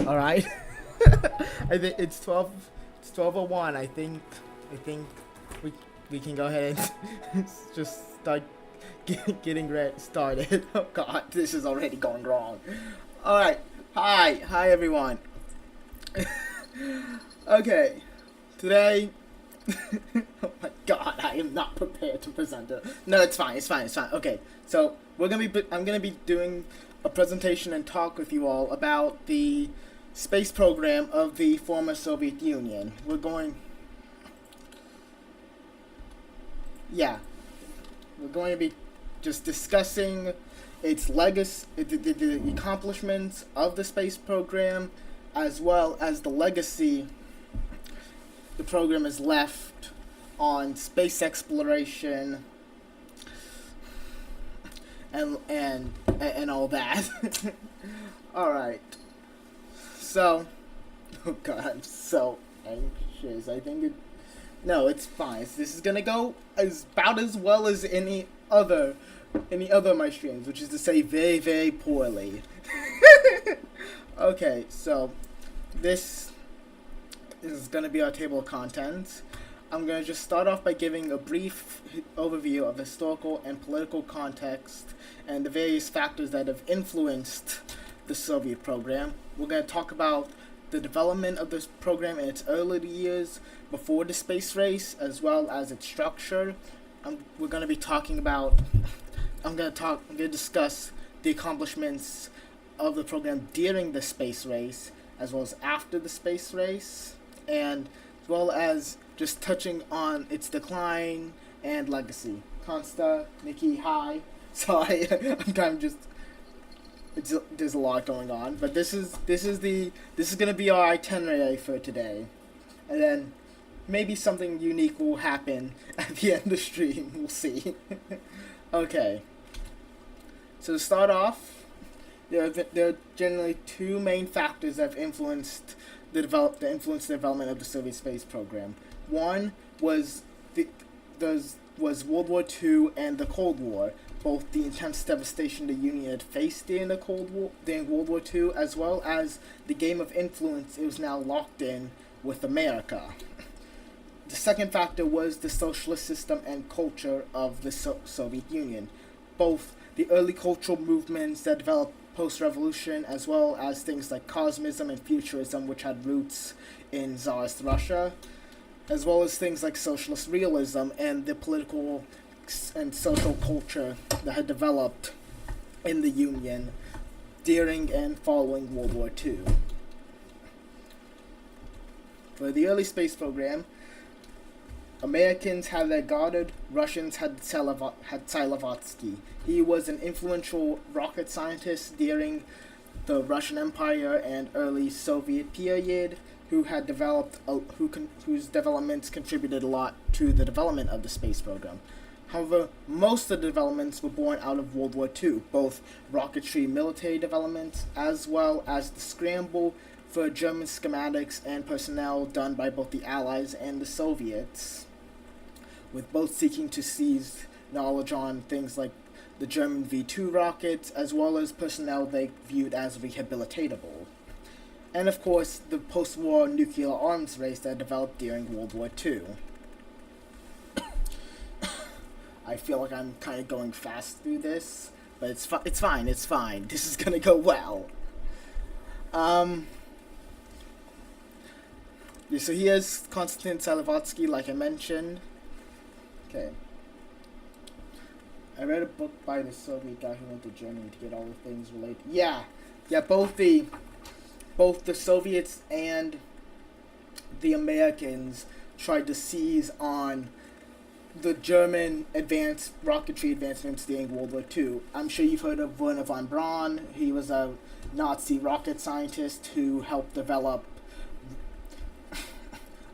All right. I think it's 12. It's 12:01. I think we we can go ahead and just start getting started. Oh God, this is already going wrong. All right. Hi everyone. Okay. Today. Oh my God, I am not prepared to present it. No, it's fine. Okay, so I'm gonna be doing a presentation and talk with you all about the space program of the former Soviet Union. We're going to be just discussing its legacy, the accomplishments of the space program, as well as the legacy the program has left on space exploration and all that. All right. So, oh God, I'm so anxious. No, it's fine. This is gonna go about as well as any other of my streams, which is to say, very, very poorly. Okay, so this is gonna be our table of contents. I'm gonna just start off by giving a brief overview of historical and political context and the various factors that have influenced the Soviet program. We're gonna talk about the development of this program in its early years before the space race, as well as its structure. We're going to be talking about. I'm going to discuss the accomplishments of the program during the space race, as well as after the space race, and as well as just touching on its decline and legacy. Consta, Nikki, hi. Sorry, I'm kind of just. There's a lot going on, but this is gonna be our itinerary for today, and then maybe something unique will happen at the end of the stream. We'll see. Okay. So to start off, there are generally two main factors that have influenced the development of the Soviet space program. One was World War II and the Cold War, both the intense devastation the Union had faced during World War II, as well as the game of influence it was now locked in with America. The second factor was the socialist system and culture of the Soviet Union, both the early cultural movements that developed post-revolution, as well as things like cosmism and futurism, which had roots in Tsarist Russia, as well as things like socialist realism and the political and social culture that had developed in the Union during and following World War II. For the early space program, Americans had their Goddard, Russians had Tsilovatsky. He was an influential rocket scientist during the Russian Empire and early Soviet period, whose developments contributed a lot to the development of the space program. However, most of the developments were born out of World War II, both rocketry military developments, as well as the scramble for German schematics and personnel done by both the Allies and the Soviets, with both seeking to seize knowledge on things like the German V2 rockets, as well as personnel they viewed as rehabilitatable. And of course, the post-war nuclear arms race that developed during World War II. I feel like I'm kind of going fast through this, but it's fine. This is gonna go well. Yeah, so here's Konstantin Tsilovatsky, like I mentioned. Okay. I read a book by the Soviet guy who went to Germany to get all the things related. Yeah, both the Soviets and the Americans tried to seize on the German advanced rocketry advancements during World War II. I'm sure you've heard of Werner von Braun. He was a Nazi rocket scientist who helped develop,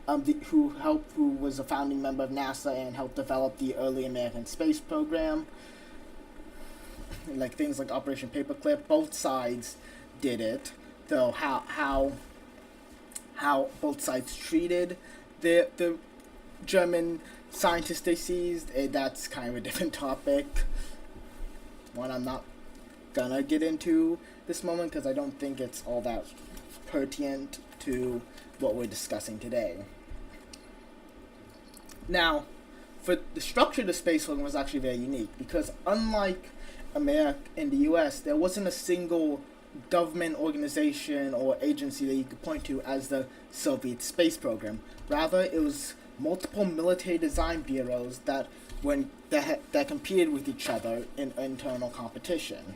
who was a founding member of NASA and helped develop the early American space program. Like things like Operation Paperclip. Both sides did it, though how both sides treated the German scientists they seized, that's kind of a different topic. One I'm not gonna get into this moment because I don't think it's all that pertinent to what we're discussing today. Now, for the structure of the space program was actually very unique because unlike America and the U.S., there wasn't a single government organization or agency that you could point to as the Soviet space program. Rather, it was multiple military design bureaus that competed with each other in internal competition.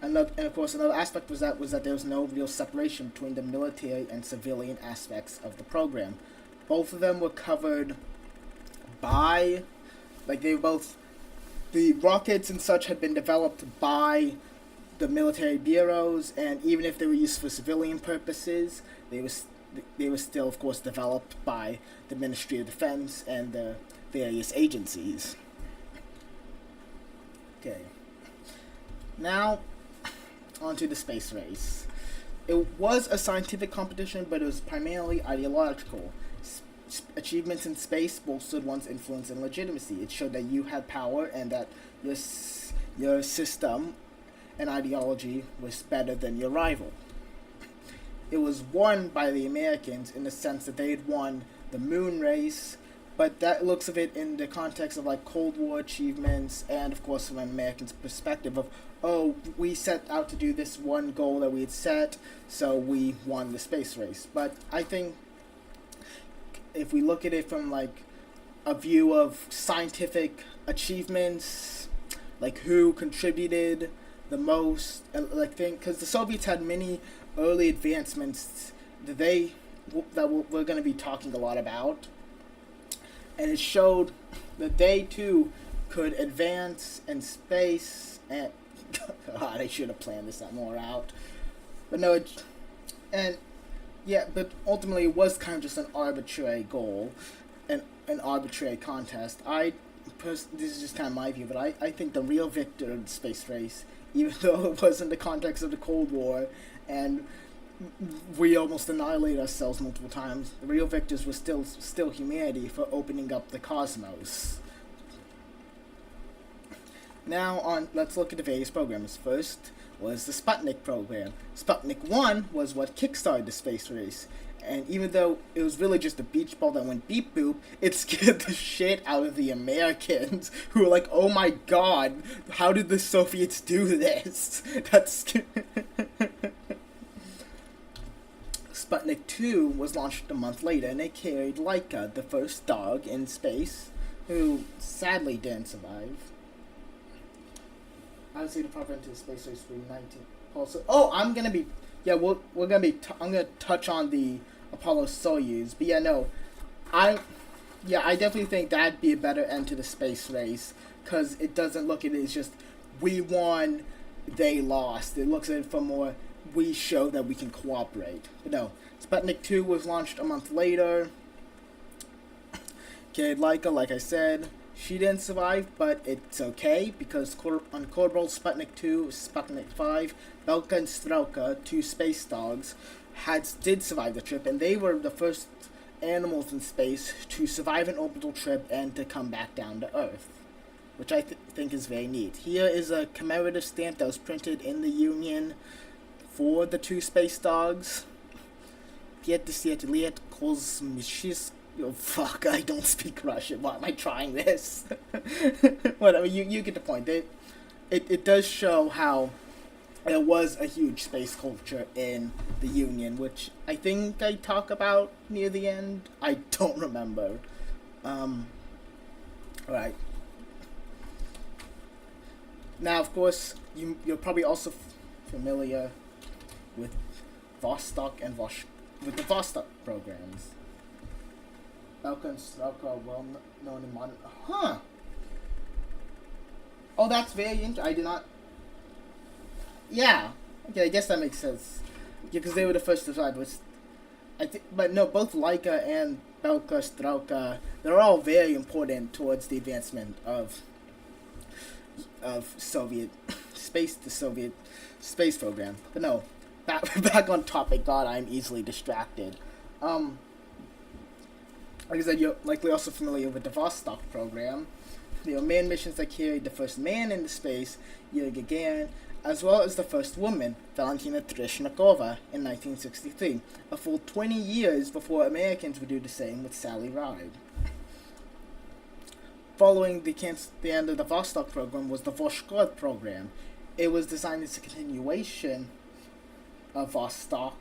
And of course, another aspect was that there was no real separation between the military and civilian aspects of the program. Both of them were covered by, the rockets and such had been developed by the military bureaus, and even if they were used for civilian purposes, they were still, of course, developed by the Ministry of Defense and the various agencies. Okay. Now, onto the space race. It was a scientific competition, but it was primarily ideological. Achievements in space bolstered one's influence and legitimacy. It showed that you had power and that your system and ideology was better than your rival. It was won by the Americans in the sense that they had won the moon race, but that looks of it in the context of Cold War achievements and, of course, from an American's perspective of, oh, we set out to do this one goal that we had set, so we won the space race. But I think if we look at it from a view of scientific achievements, who contributed the most, because the Soviets had many early advancements that we're going to be talking a lot about, and it showed that they too could advance in space. And God, I should have planned this more out, but no, but ultimately it was kind of just an arbitrary goal, an arbitrary contest. This is just kind of my view, but I think the real victor of the space race, even though it was in the context of the Cold War, and we almost annihilated ourselves multiple times, the real victors were still humanity for opening up the cosmos. Now let's look at the various programs. First was the Sputnik program. Sputnik 1 was what kickstarted the space race. And even though it was really just a beach ball that went beep boop, it scared the shit out of the Americans, who were like, oh my god, how did the Soviets do this? Sputnik 2 was launched a month later, and it carried Laika, the first dog in space, who sadly didn't survive. Obviously, the proper into the space race for 19. Also, I'm gonna touch on the Apollo Soyuz, but I definitely think that'd be a better end to the space race, because it doesn't look at it as just we won, they lost. It looks at it from more we show that we can cooperate. But no, Sputnik 2 was launched a month later. Okay, Laika, like I said, she didn't survive, but it's okay, because on Korabl, Sputnik 2, Sputnik 5, Belka and Strelka, two space dogs, did survive the trip, and they were the first animals in space to survive an orbital trip and to come back down to Earth, which I think is very neat. Here is a commemorative stamp that was printed in the Union for the two space dogs. Oh, fuck, I don't speak Russian. Why am I trying this? Whatever, you get the point. It does show how there was a huge space culture in the Union, which I think I talk about near the end. I don't remember. Alright. Now, of course, you're probably also familiar with Vostok and with the Vostok programs. Belka and Strelka are well known in modern... Huh! Oh, that's very interesting. I did not... Yeah. Okay, I guess that makes sense. Yeah, because they were the first to survive. But no, both Laika and Belka, Strelka, they're all very important towards the advancement of Soviet space, the Soviet space program. But no, back on topic. God, I'm easily distracted. Like I said, you're likely also familiar with the Vostok program. The manned missions that carried the first man into space, Yuri Gagarin, as well as the first woman, Valentina Tereshnikova, in 1963, a full 20 years before Americans would do the same with Sally Ride. Following the end of the Vostok program was the Voskhod program. It was designed as a continuation of Vostok,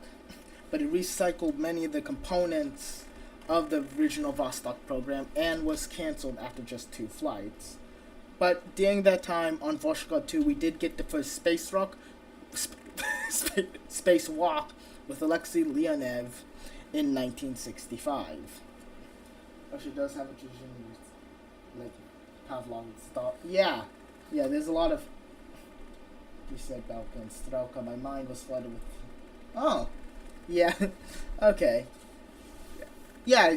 but it recycled many of the components of the original Vostok program and was cancelled after just 2 flights. But during that time on Voskhod 2, we did get the first spacewalk with Alexei Leonev in 1965. Oh, she does have a tradition like Pavlov's thought. Yeah, there's a lot of. You said Belka and Strelka. My mind was flooded with. Oh, yeah, okay. Yeah,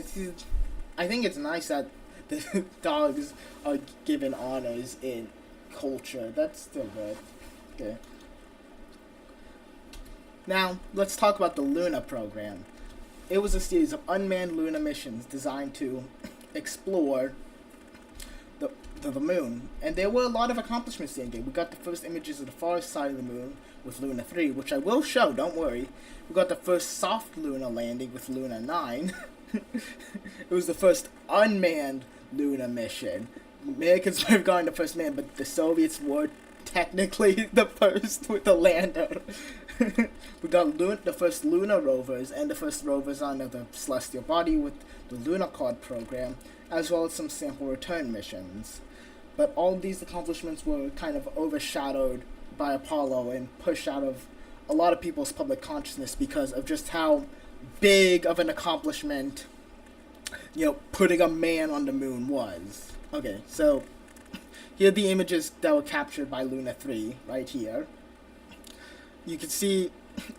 I think it's nice that the dogs are given honors in culture. That's still good. Okay. Now, let's talk about the Luna program. It was a series of unmanned lunar missions designed to explore the moon. And there were a lot of accomplishments in it. We got the first images of the far side of the moon with Luna 3, which I will show, don't worry. We got the first soft lunar landing with Luna 9. It was the first unmanned lunar mission. Americans might have gotten the first man, but the Soviets were technically the first with the lander. We got the first lunar rovers and the first rovers on the celestial body with the Lunokhod program, as well as some sample return missions. But all these accomplishments were kind of overshadowed by Apollo and pushed out of a lot of people's public consciousness because of just how big of an accomplishment, putting a man on the moon was. Okay, so here are the images that were captured by Luna 3 right here. You can see,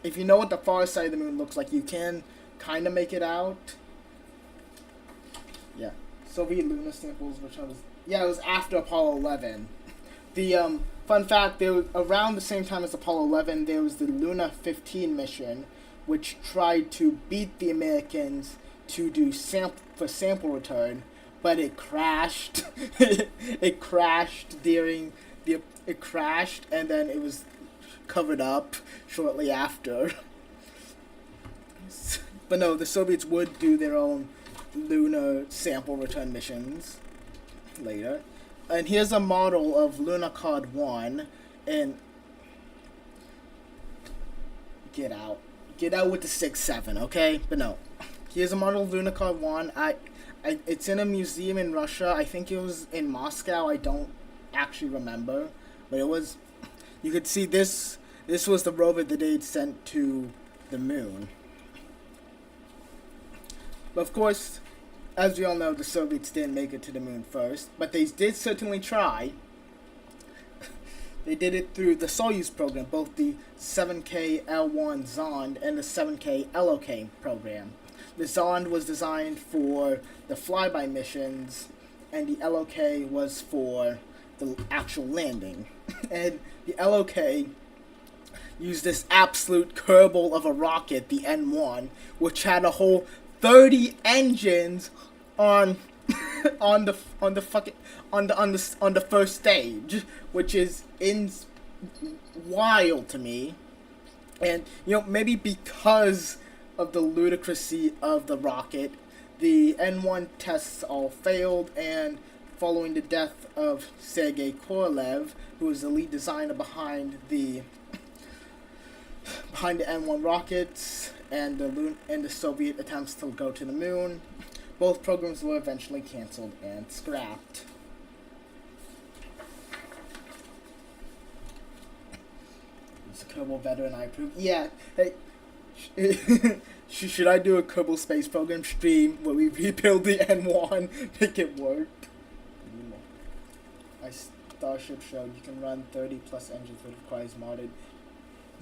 if you know what the far side of the moon looks like, you can kind of make it out. Yeah, Soviet lunar samples, it was after Apollo 11. The fun fact, around the same time as Apollo 11, there was the Luna 15 mission, which tried to beat the Americans to do sample return, but it crashed. It crashed, and then it was covered up shortly after. But no, the Soviets would do their own lunar sample return missions later. And here's a model of Lunokhod 1, and get out with the 6-7, okay? But no, here's a model of Lunokhod 1. It's in a museum in Russia. I think it was in Moscow. I don't actually remember, but it was. You could see this. This was the rover that they'd sent to the moon. But of course, as we all know, the Soviets didn't make it to the moon first, but they did certainly try. They did it through the Soyuz program, both the 7K L1 Zond and the 7K LOK program. The Zond was designed for the flyby missions, and the LOK was for the actual landing. And the LOK used this absolute kerbal of a rocket, the N1, which had a whole 30 engines on the first stage, which is wild to me. And maybe because of the ludicrousy of the rocket, the N1 tests all failed, and following the death of Sergei Korolev, who was the lead designer behind the N1 rockets and the Soviet attempts to go to the moon, both programs were eventually canceled and scrapped. It's a Kerbal veteran I approve. Yeah, hey, should I do a Kerbal Space Program stream where we rebuild the N1, make it work? My Starship showed you can run 30 plus engines, but requires modded.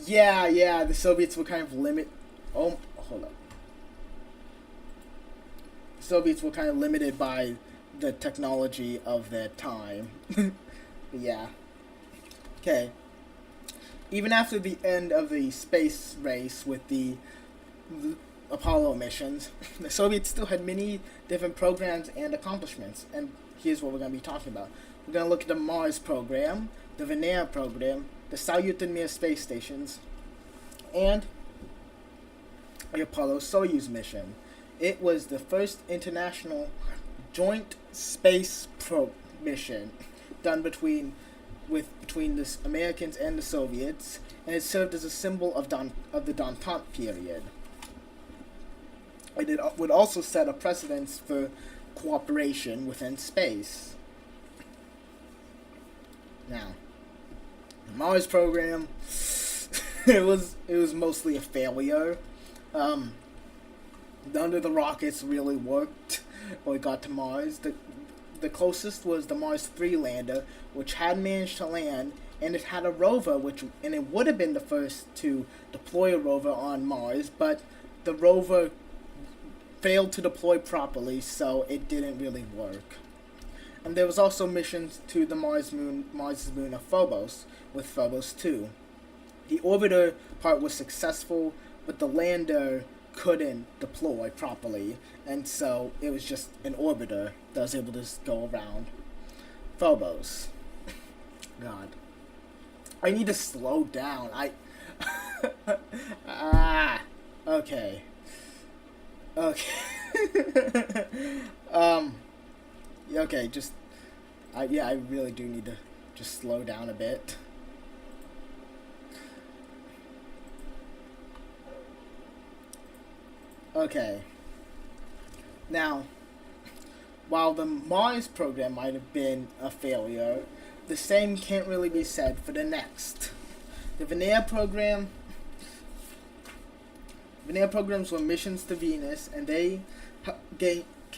Yeah, the Soviets would kind of limit. Oh, hold up. Soviets were kind of limited by the technology of their time. Yeah. Okay. Even after the end of the space race with the Apollo missions, the Soviets still had many different programs and accomplishments, and here's what we're going to be talking about. We're going to look at the Mars program, the Venera program, the Salyut and Mir space stations, and the Apollo-Soyuz mission. It was the first international joint space probe mission done between the Americans and the Soviets, and it served as a symbol of the Détente period. And it would also set a precedence for cooperation within space. Now, the Mars program, it was mostly a failure. None of the rockets really worked or got to Mars. The closest was the Mars 3 lander, which had managed to land, and it had a rover, and it would have been the first to deploy a rover on Mars, but the rover failed to deploy properly, so it didn't really work. And there was also missions to the Mars's moon of Phobos, with Phobos 2. The orbiter part was successful, but the lander couldn't deploy properly, and so it was just an orbiter that was able to just go around Phobos. God. I need to slow down. Okay. Okay. Okay, I really do need to just slow down a bit. Okay. Now, while the Mars program might have been a failure, the same can't really be said for the next. The Veneer programs were missions to Venus, and they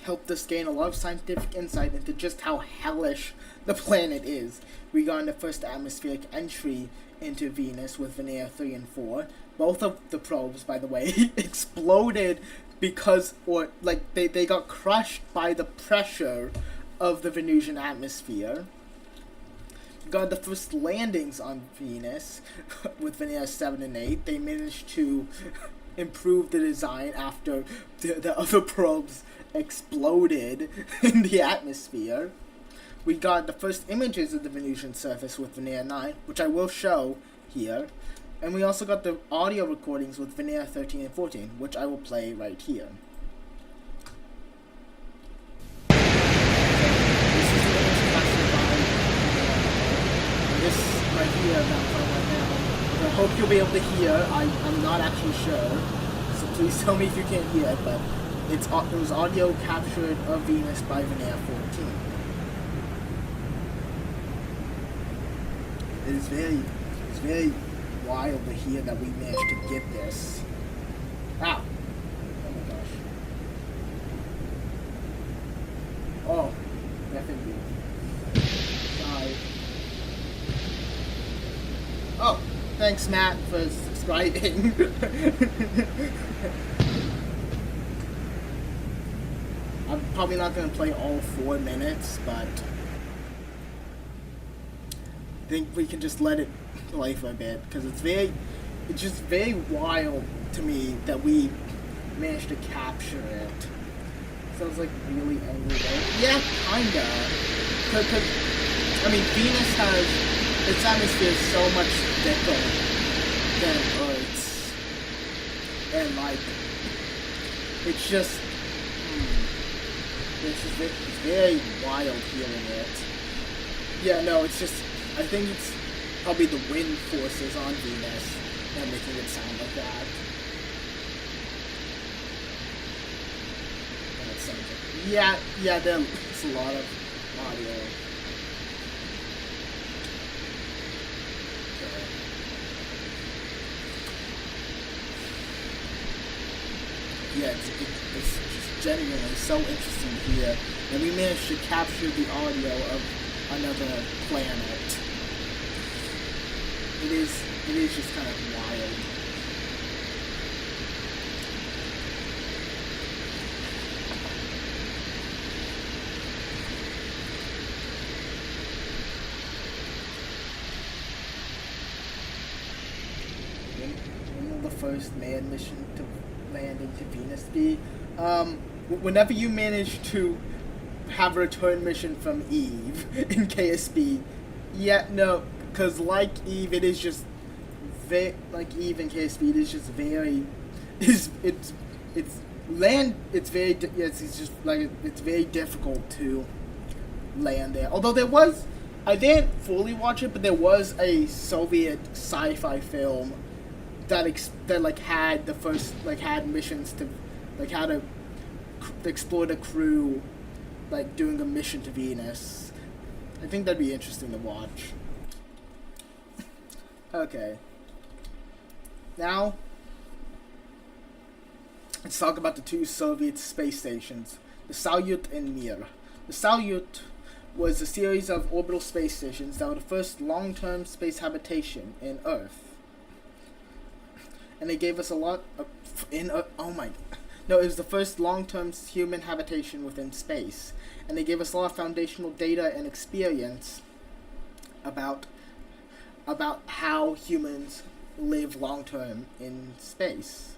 helped us gain a lot of scientific insight into just how hellish the planet is. We got the first atmospheric entry into Venus with Veneer 3 and 4. Both of the probes, by the way, exploded because, they got crushed by the pressure of the Venusian atmosphere. Got the first landings on Venus with Veneer 7 and 8. They managed to improve the design after the other probes exploded in the atmosphere. We got the first images of the Venusian surface with Veneer 9, which I will show here. And we also got the audio recordings with Veneer 13 and 14, which I will play right here. This right here that I'm playing right now, I hope you'll be able to hear. I'm not actually sure, so please tell me if you can't hear it, but it was audio captured of Venus by Veneer 14. It's very wild to hear that we managed to get this. Ow! Oh my gosh. Oh, definitely. Sorry. Oh, thanks Matt for subscribing. I'm probably not going to play all 4 minutes, but I think we can just let it play for a bit, because it's just very wild to me that we managed to capture it. Sounds like really angry, right? Yeah, kinda. Cause, Venus has, its atmosphere is so much thicker than Earth's. And it's just, it's very wild hearing it. Yeah, no, it's just, I think it's probably the wind forces on Venus that are making it sound like that. That sounds like, yeah, there's a lot of audio. Yeah, it's just genuinely so interesting to hear that we managed to capture the audio of another planet. It is just kind of wild. When will the first manned mission to land into Venus be? Whenever you manage to have a return mission from Eve in KSB, yeah, no, Because like Eve, it is just like Eve and KSP, it is just very, it's land. It's very it's just like it's very difficult to land there. Although there was, I didn't fully watch it, but there was a Soviet sci-fi film that like had the first like had missions to like how to explore the crew like doing a mission to Venus. I think that'd be interesting to watch. Okay. Now, let's talk about the two Soviet space stations, the Salyut and Mir. The Salyut was a series of orbital space stations that were the first long-term space habitation in Earth. And they gave us a lot of it was the first long-term human habitation within space. And they gave us a lot of foundational data and experience about how humans live long-term in space.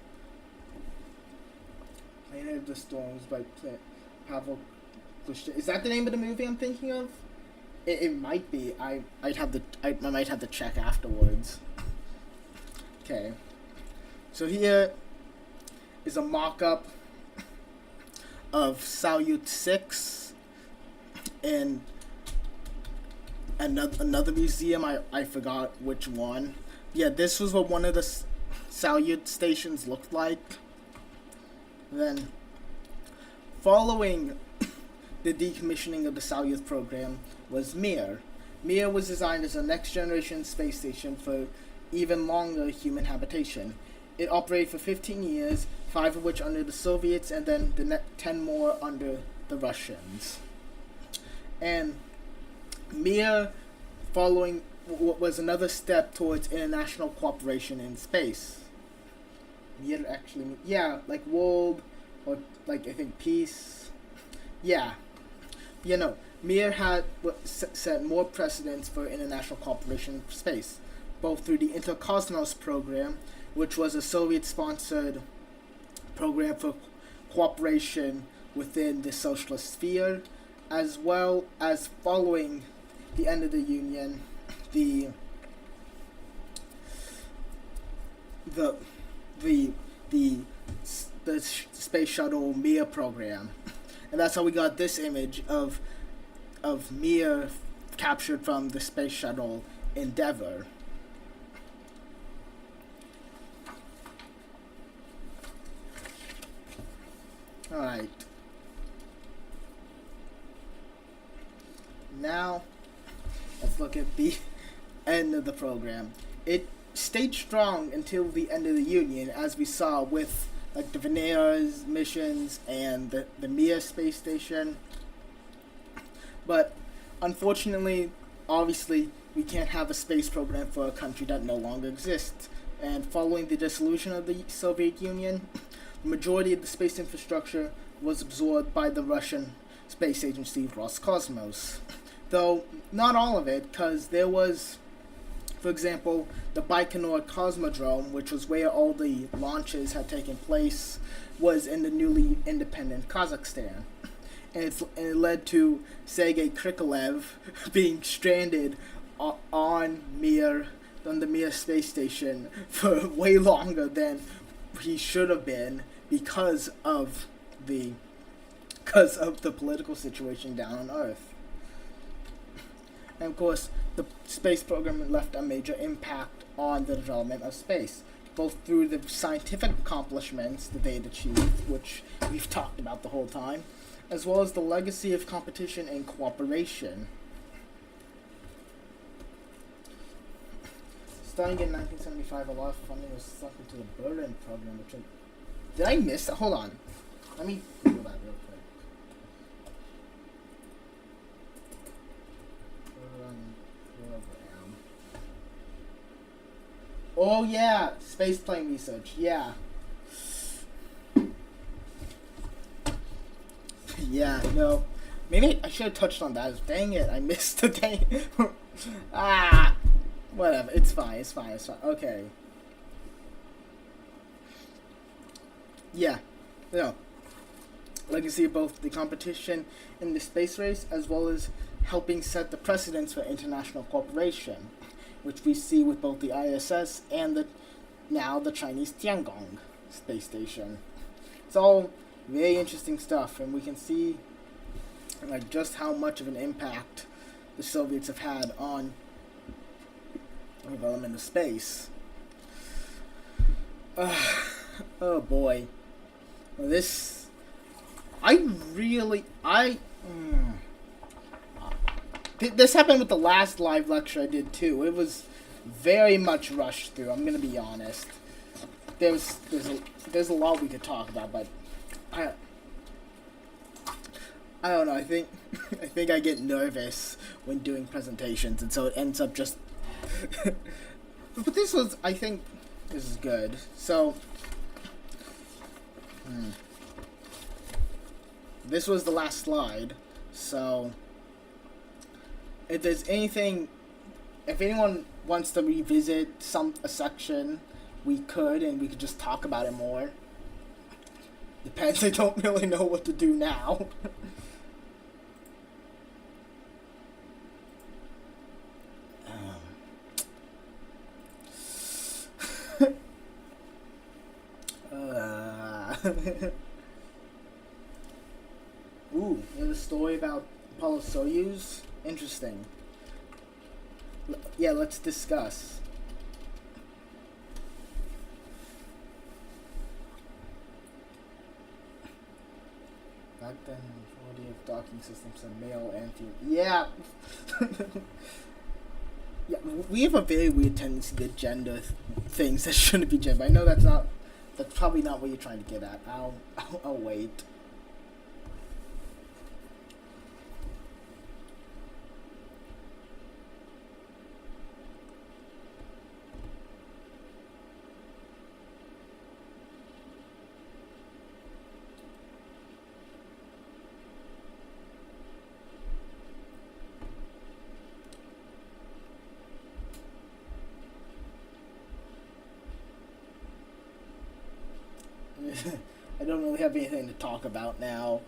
Planet of the Storms by Pavel Klushchev. Is that the name of the movie I'm thinking of? It might be. I might have to check afterwards. Okay. So here is a mock-up of Salyut 6 in another museum. I forgot which one. Yeah, this was what one of the Salyut stations looked like. Then, following the decommissioning of the Salyut program was Mir. Mir was designed as a next-generation space station for even longer human habitation. It operated for 15 years, 5 of which under the Soviets, and then the 10 more under the Russians. And Mir, following what was another step towards international cooperation in space. Mir actually, yeah, like world, or like I think peace. Yeah. Mir had set more precedents for international cooperation in space, both through the Intercosmos program, which was a Soviet-sponsored program for cooperation within the socialist sphere, as well as following the end of the Union, the space shuttle Mir program, and that's how we got this image of Mir captured from the space shuttle Endeavour. Alright. Now, let's look at the end of the program. It stayed strong until the end of the Union, as we saw with like the Venera's missions and the Mir space station. But unfortunately, obviously, we can't have a space program for a country that no longer exists. And following the dissolution of the Soviet Union, the majority of the space infrastructure was absorbed by the Russian space agency Roscosmos. Though, not all of it, because there was, for example, the Baikonur Cosmodrome, which was where all the launches had taken place, was in the newly independent Kazakhstan. And it led to Sergei Krikalev being stranded on the Mir space station for way longer than he should have been because of the political situation down on Earth. And of course, the space program left a major impact on the development of space, both through the scientific accomplishments that they had achieved, which we've talked about the whole time, as well as the legacy of competition and cooperation. Starting in 1975, a lot of funding was sunk into the Berlin program, did I miss that? Hold on. Let me Google that real quick. Program. Oh yeah, spaceplane research. Yeah. Yeah, no. Maybe I should have touched on that. Dang it, I missed the dang. Whatever. It's fine. Okay. Yeah. Legacy of both the competition in the space race as well as helping set the precedents for international cooperation. which we see with both the ISS and the Chinese Tiangong space station. It's all very interesting stuff, and we can see like just how much of an impact the Soviets have had on the development of space. Oh boy, this this happened with the last live lecture I did too. It was very much rushed through. I'm gonna be honest. There's a lot we could talk about, but I don't know. I think I get nervous when doing presentations, and so it ends up just. But I think this is good. So, this was the last slide. So, if anyone wants to revisit a section, we could just talk about it more. Depends. I don't really know what to do now. Ooh, there's a story about Apollo Soyuz. Interesting. Yeah, let's discuss. Back then, majority of docking systems are male and female. Yeah. Yeah, we have a very weird tendency to gender things that shouldn't be gender. I know that's probably not what you're trying to get at. I'll wait. I don't really have anything to talk about now.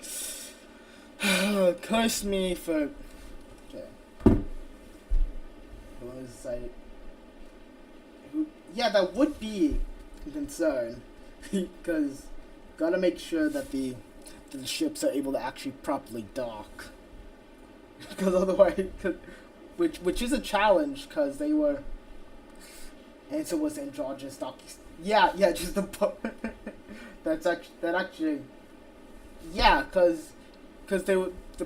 Curse me for. Okay. Yeah, that would be a concern. Because gotta make sure that the ships are able to actually properly dock. Because otherwise, which is a challenge, because they were. And so was androgynous docking. Yeah, just the. That actually, yeah, because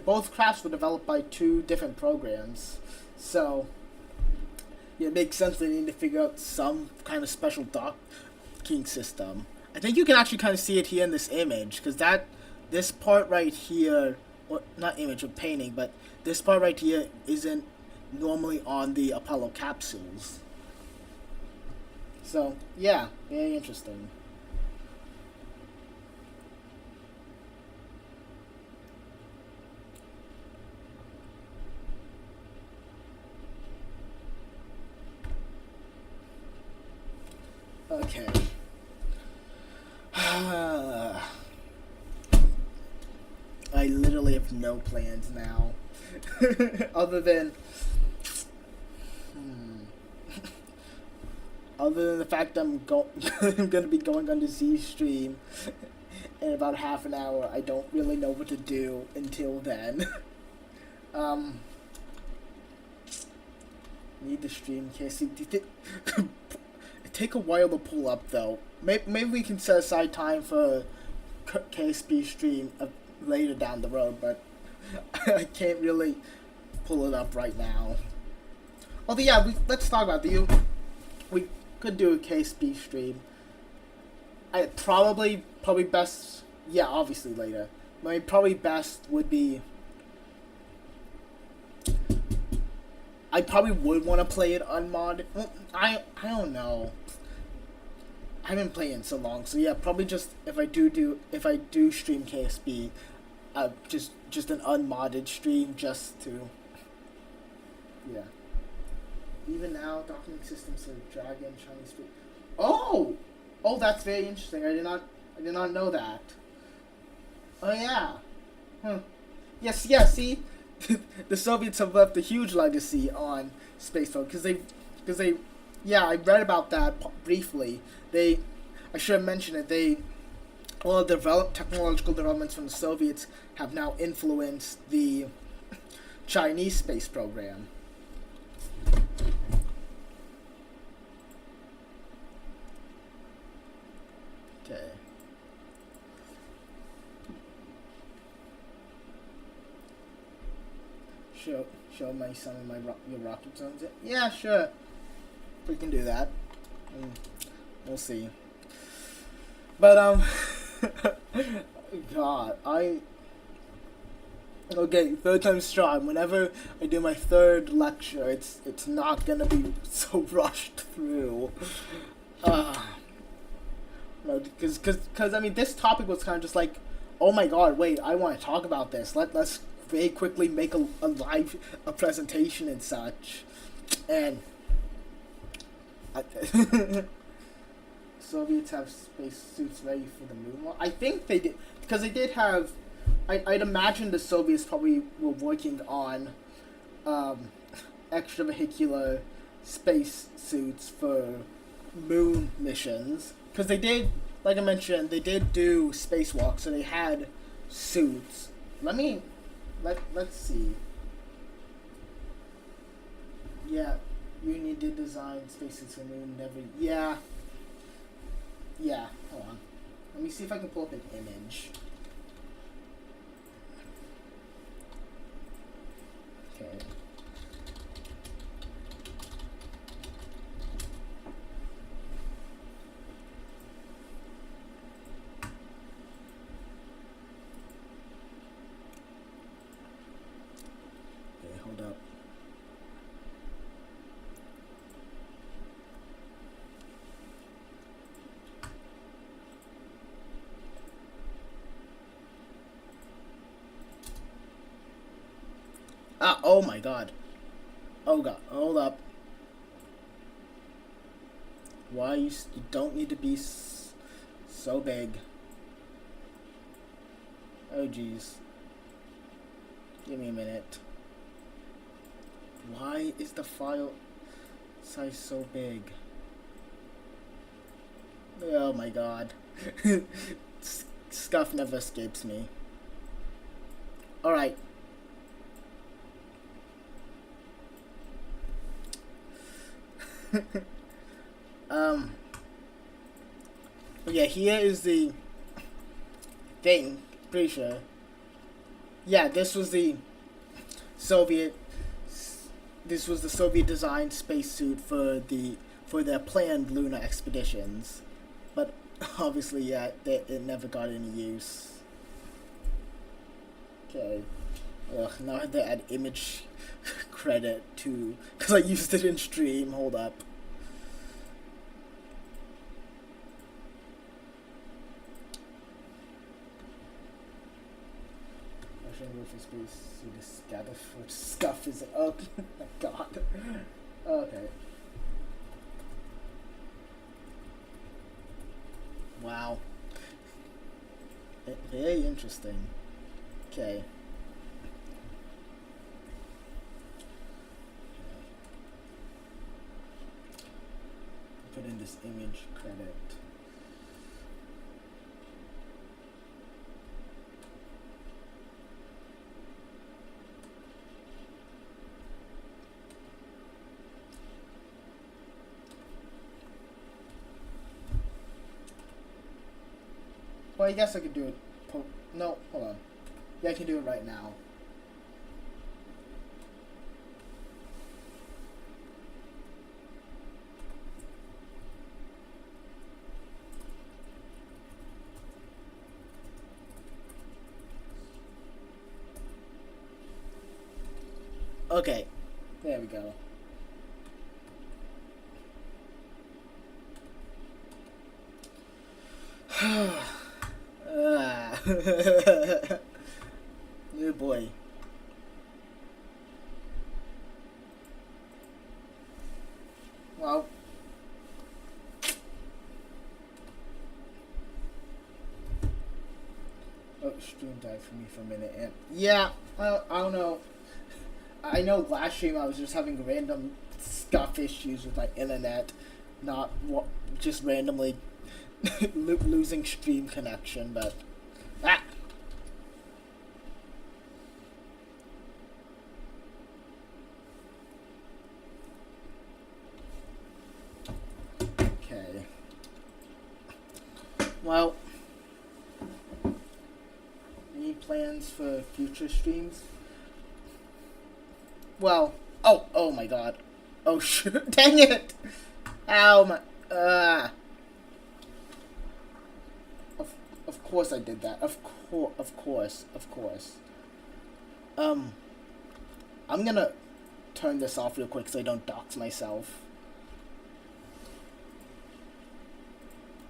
both crafts were developed by two different programs, so yeah, it makes sense they need to figure out some kind of special docking system. I think you can actually kind of see it here in this image, because this part right here, or not image or painting, but this part right here isn't normally on the Apollo capsules. So yeah, very interesting. Okay. I literally have no plans now. Other than the fact that I'm going to be going on to Z-Stream in about half an hour. I don't really know what to do until then. Need the stream case. It take a while to pull up though. Maybe we can set aside time for KSP stream later down the road, but I can't really pull it up right now. Although yeah, let's talk about we could do a KSP stream. Probably best. Yeah, obviously later. Probably best would be. I probably would want to play it unmodded. Well, I don't know. I haven't played it in so long, so yeah, probably just if I do stream KSB, just an unmodded stream just to. Yeah. Even now, docking systems are Dragon Chinese food. Oh, that's very interesting. I did not know that. Oh yeah. Yes. See, the Soviets have left a huge legacy on space travel because because yeah, I read about that briefly. I should have mentioned it. All the technological developments from the Soviets have now influenced the Chinese space program. Okay. Show my some of your rocket zones. Yeah, sure. We can do that. We'll see. But God, okay, third time's charm. Whenever I do my third lecture, it's not gonna be so rushed through. No, because I mean, this topic was kind of just like, oh my God, wait, I want to talk about this. Let's very quickly make a presentation and such, and Soviets have spacesuits ready for the moon. Well, I think they did, because they did have. I'd imagine the Soviets probably were working on extravehicular space suits for moon missions, because they did, like I mentioned, they did do spacewalks, so they had suits. Let's see. Yeah, Union did design spacesuits for the moon. Never. Yeah. Yeah. Hold on. Let me see if I can pull up an image. Okay. Okay, hold up. Ah, oh my God. Oh God, hold up. Why you don't need to be so big. Oh jeez. Give me a minute. Why is the file size so big? Oh my God. Stuff never escapes me. Alright. Yeah, here is the thing. Pretty sure. Yeah, this was the Soviet designed spacesuit for their planned lunar expeditions, but obviously, yeah, it never got any use. Okay. Ugh, now I have to add image credit to, because I used it in stream. Hold up. For space, so this gather for scuff is oh my God. Okay. Wow. Very interesting. Okay. Put in this image credit. Well, I guess I could do it. No, hold on. Yeah, I can do it right now. Okay, there we go. Oh boy. Well, oh, stream died for me for a minute. And yeah, I don't know. I know last stream I was just having random scuff issues with my internet, not just randomly losing stream connection, but ah. Okay. Well, any plans for future streams? Well, oh my god. Oh shoot, dang it! Ow, my, Of course I did that. Of course. I'm gonna turn this off real quick so I don't dox myself.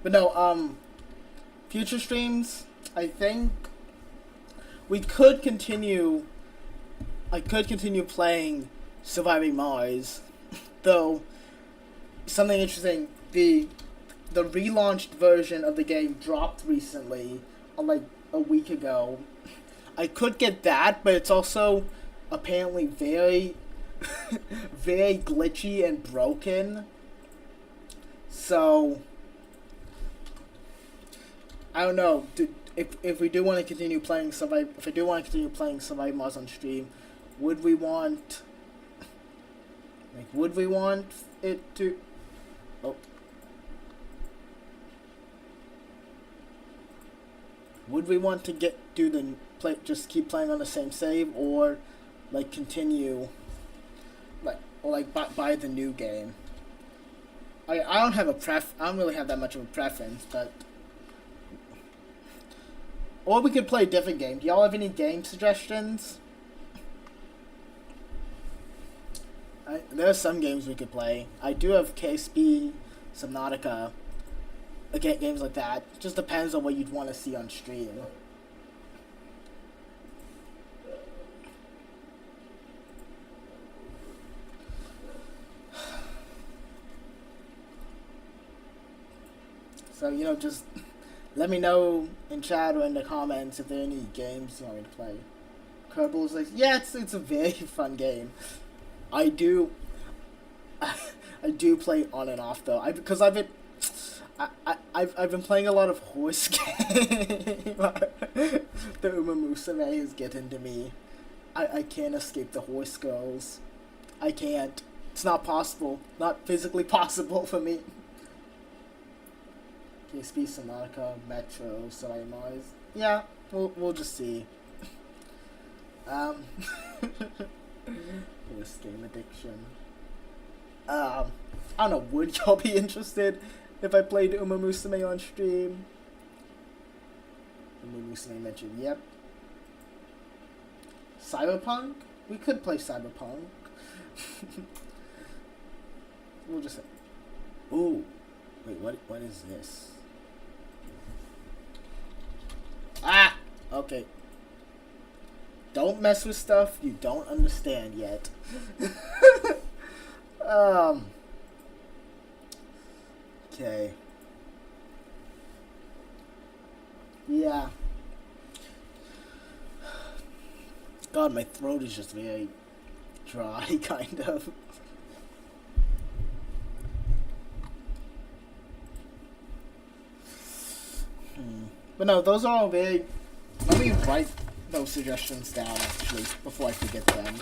But no, future streams, I think we could continue. I could continue playing Surviving Mars, though. Something interesting: the relaunched version of the game dropped recently, like a week ago. I could get that, but it's also apparently very, very glitchy and broken. So I don't know. If we do want to continue playing if I do want to continue playing Survive Mars on stream, would we want it to? Oh. Would we want to just keep playing on the same save, or like continue buy the new game? I don't have I don't really have that much of a preference, but or we could play a different game. Do y'all have any game suggestions? There are some games we could play. I do have KSP, Subnautica, games like that. It just depends on what you'd want to see on stream. So, just let me know in chat or in the comments if there are any games you want me to play. Kerbal is like, yeah, it's a very fun game. I do play on and off though. Because I've been playing a lot of horse game. The Uma Musume is getting to me. I can't escape the horse girls. I can't. It's not possible. Not physically possible for me. KSP, Sonata, Metro, Surviving Mars. Yeah, we'll just see. Horse game addiction. I don't know, would y'all be interested if I played Uma Musume on stream? Uma Musume mentioned, yep. Cyberpunk? We could play Cyberpunk. We'll just say, ooh, wait, what is this? Ah! Okay. Don't mess with stuff you don't understand yet. Okay. Yeah. God, my throat is just very dry, kind of. But no, those are all very... Let me write those suggestions down, actually, before I forget them.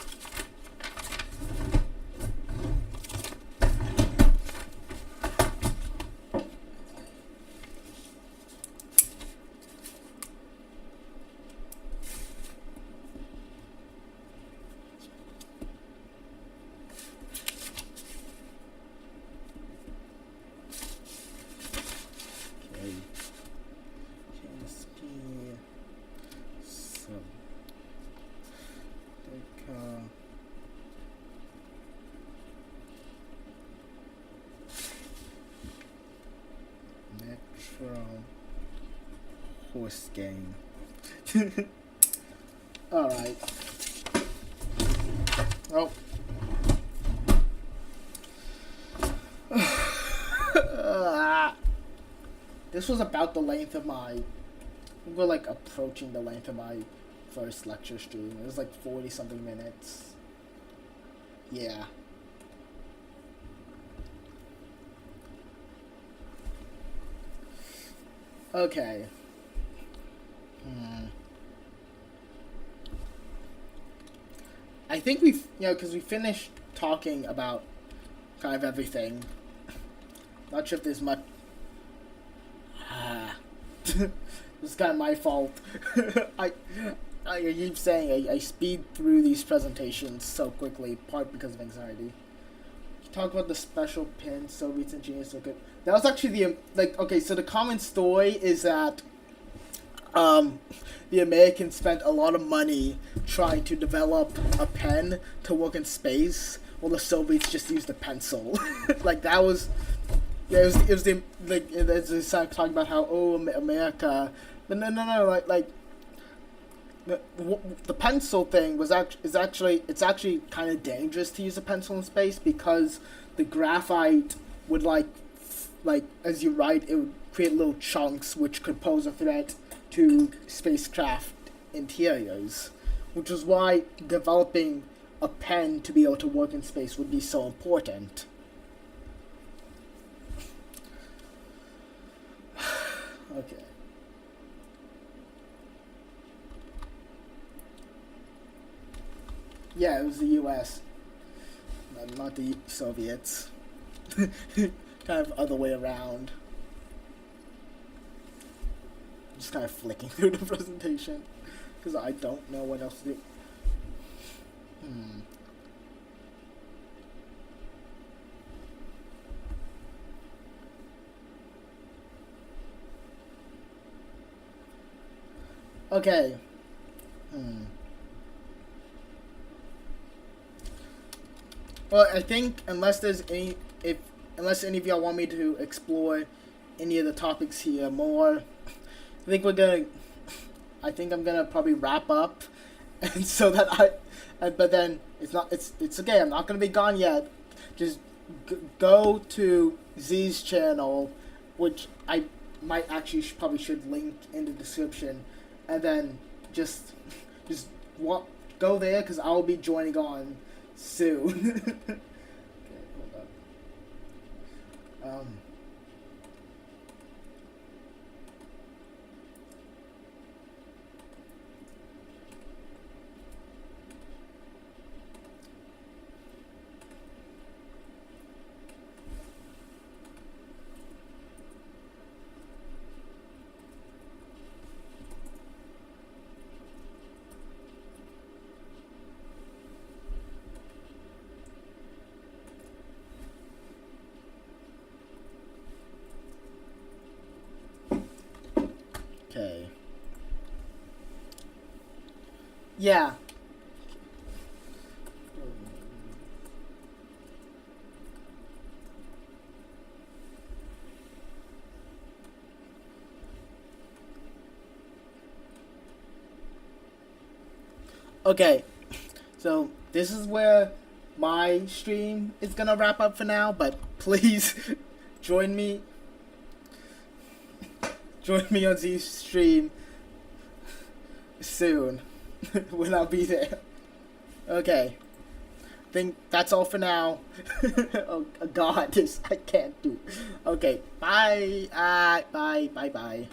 Horse game. Alright. Oh. This was about the length of my... We're like approaching the length of my first lecture stream. It was like 40 something minutes. Yeah. Okay. Hmm. I think because we finished talking about kind of everything. Not sure if there's much. Ah. It's kind of my fault. I, I keep saying I speed through these presentations so quickly, part because of anxiety. Talk about the special pin Soviets and genius so good. That was actually okay. So the common story is that um, the Americans spent a lot of money trying to develop a pen to work in space, while the Soviets just used a pencil. Like that was, yeah, it was the like there's talking about how America, but no like the pencil thing is actually it's actually kind of dangerous to use a pencil in space because the graphite would like as you write it would create little chunks which could pose a threat to spacecraft interiors, which is why developing a pen to be able to work in space would be so important. Okay. Yeah, it was the U.S., not the Soviets. Kind of other way around. Just kind of flicking through the presentation because I don't know what else to do. Hmm. Okay. Hmm. Well, I think unless any of y'all want me to explore any of the topics here more, I think we're gonna. I think I'm gonna probably wrap up, and so that but then it's okay. I'm not gonna be gone yet. Just go to Z's channel, which I might actually probably should link in the description, and then just just walk, go there because I'll be joining on soon. Okay, hold up. Okay. Yeah. Okay. So this is where my stream is gonna wrap up for now, but please join me join me on Z's stream soon when I'll be there. Okay. Think that's all for now. Oh God, this I can't do. Okay, bye. Bye. Bye. Bye.